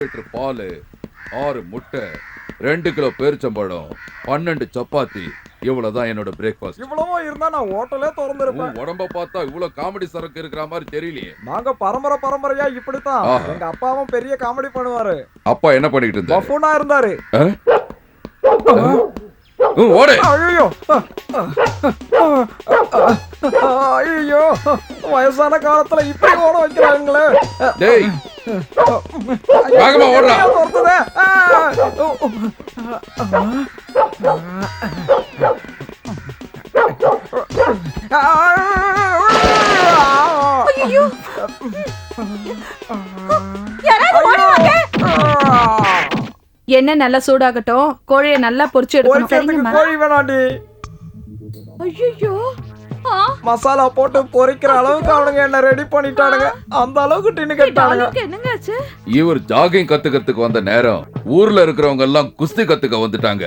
Litre பால், 6 முட்டை, 2 kilo பேரிச்சம்பழம், 12 சப்பாத்தி, இவ்வளவுதான் என்னோட பிரேக்ஃபாஸ்ட். இவ்வளவோ இருந்தா நான் ஹோட்டலே திறந்திருப்பேன். உடம்ப பார்த்தா இவ்வளவு காமெடி சரக்கு இருக்கிற மாதிரி தெரியலையே. நாங்க பரம்பரையா இப்படித்தான். எங்க அப்பாவும் பெரிய காமெடி பண்ணுவாரு. அப்பா என்ன பண்ணிட்டு இருந்தாரு? பஃபூனா இருந்தாரு. ஓடு. ஐயோ ஐயோ, வயசான காலத்துல இப்படி ஓட வைக்கிறாங்களே. டேய் வேகமா ஓடுடா. ஐயோ, யாராவது ஓடுவாங்க. என்ன நல்லா சூடாகட்டும், கோழியை நல்லா பொரிச்சு எடுக்கணும். கோழி வேணாண்டி. ஐயோ, மசாலா போட்டு பொரிக்கிற அளவுக்கு அவனுங்க என்ன ரெடி பண்ணிட்டானுங்க. அந்த அளவுக்கு டின்னு கேட்டானுங்க. என்னங்க ஆச்சு? இவர் ஜாகிங் கத்துக்கிறதுக்கு வந்த நேரம் ஊர்ல இருக்கிறவங்க எல்லாம் குஸ்தி கத்துக்க வந்துட்டாங்க.